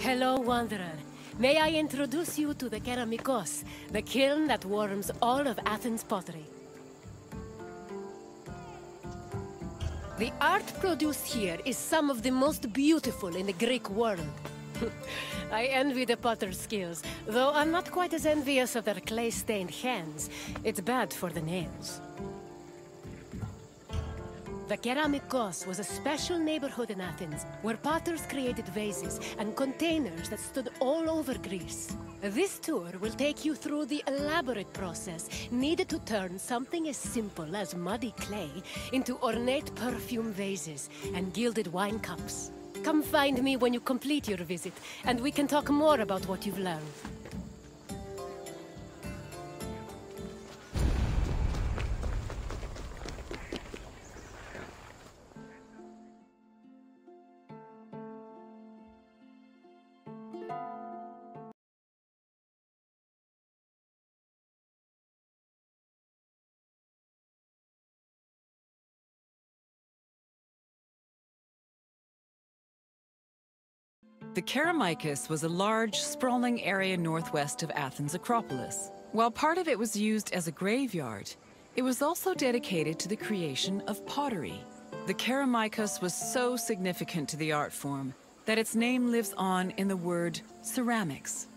Hello, Wanderer. May I introduce you to the Kerameikos, the kiln that warms all of Athens' pottery. The art produced here is some of the most beautiful in the Greek world. I envy the potter's skills, though I'm not quite as envious of their clay-stained hands. It's bad for the nails. The Kerameikos was a special neighborhood in Athens, where potters created vases and containers that stood all over Greece. This tour will take you through the elaborate process needed to turn something as simple as muddy clay into ornate perfume vases and gilded wine cups. Come find me when you complete your visit, and we can talk more about what you've learned. The Kerameikos was a large, sprawling area northwest of Athens' Acropolis. While part of it was used as a graveyard, it was also dedicated to the creation of pottery. The Kerameikos was so significant to the art form that its name lives on in the word ceramics.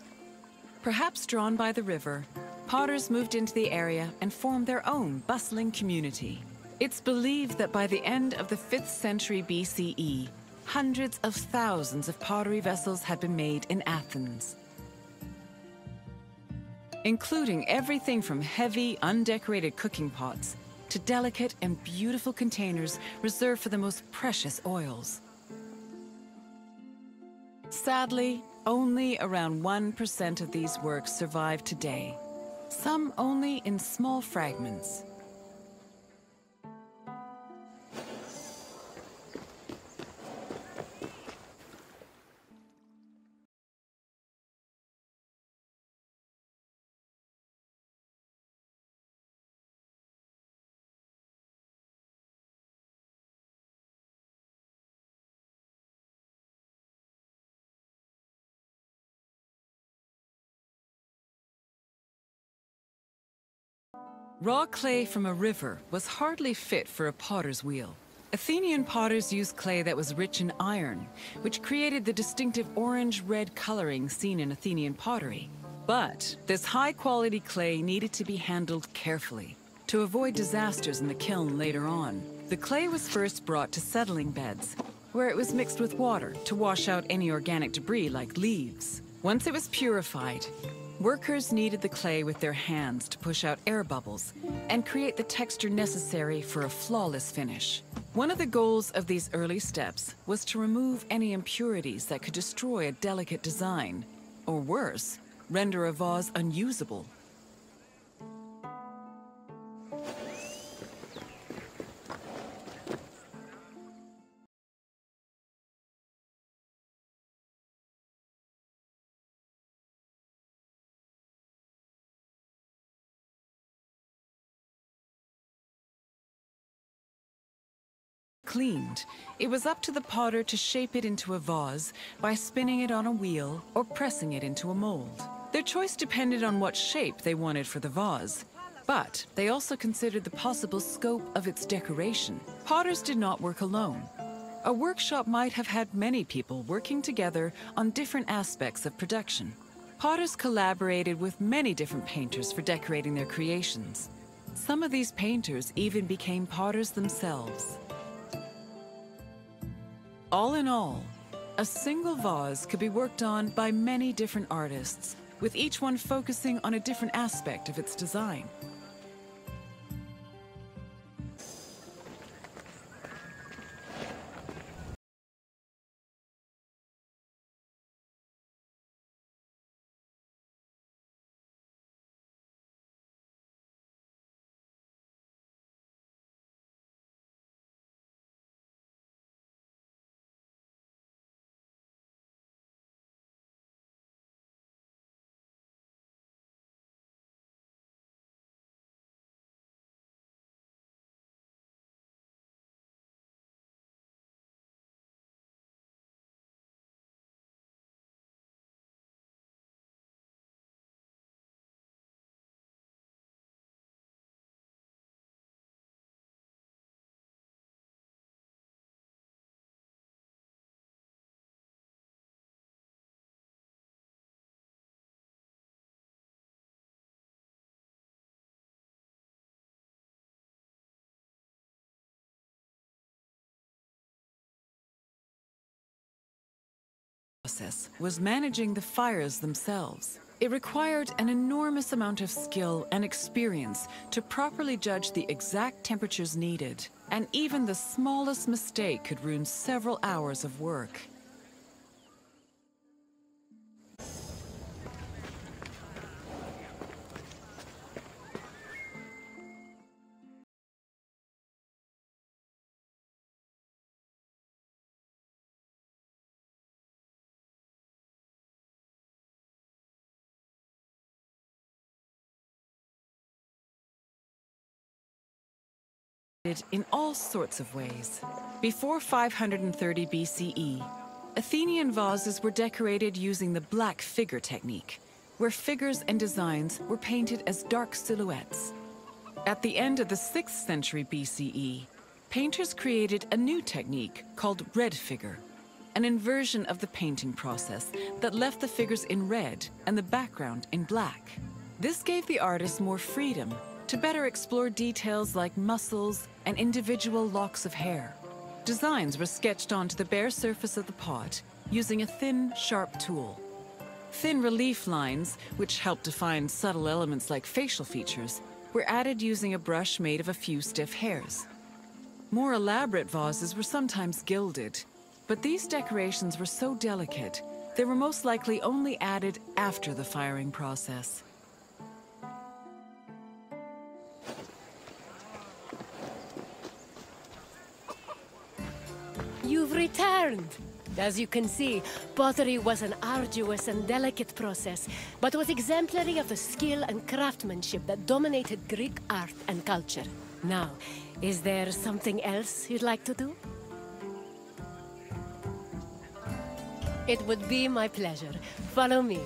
Perhaps drawn by the river, potters moved into the area and formed their own bustling community. It's believed that by the end of the 5th century BCE, hundreds of thousands of pottery vessels had been made in Athens, including everything from heavy, undecorated cooking pots to delicate and beautiful containers reserved for the most precious oils. Sadly, only around 1% of these works survive today, some only in small fragments. Raw clay from a river was hardly fit for a potter's wheel. Athenian potters used clay that was rich in iron, which created the distinctive orange-red coloring seen in Athenian pottery. But this high-quality clay needed to be handled carefully to avoid disasters in the kiln later on. The clay was first brought to settling beds, where it was mixed with water to wash out any organic debris like leaves. Once it was purified, workers kneaded the clay with their hands to push out air bubbles and create the texture necessary for a flawless finish. One of the goals of these early steps was to remove any impurities that could destroy a delicate design, or worse, render a vase unusable. Cleaned, it was up to the potter to shape it into a vase by spinning it on a wheel or pressing it into a mold. Their choice depended on what shape they wanted for the vase, but they also considered the possible scope of its decoration. Potters did not work alone. A workshop might have had many people working together on different aspects of production. Potters collaborated with many different painters for decorating their creations. Some of these painters even became potters themselves. All in all, a single vase could be worked on by many different artists, with each one focusing on a different aspect of its design. process was managing the fires themselves. It required an enormous amount of skill and experience to properly judge the exact temperatures needed, and even the smallest mistake could ruin several hours of work. In all sorts of ways. Before 530 BCE, Athenian vases were decorated using the black figure technique, where figures and designs were painted as dark silhouettes. At the end of the 6th century BCE, painters created a new technique called red figure, an inversion of the painting process that left the figures in red and the background in black. This gave the artist more freedom to better explore details like muscles and individual locks of hair. Designs were sketched onto the bare surface of the pot using a thin, sharp tool. Thin relief lines, which helped define subtle elements like facial features, were added using a brush made of a few stiff hairs. More elaborate vases were sometimes gilded, but these decorations were so delicate, they were most likely only added after the firing process. You've returned! As you can see, pottery was an arduous and delicate process, but was exemplary of the skill and craftsmanship that dominated Greek art and culture. Now, is there something else you'd like to do? It would be my pleasure. Follow me.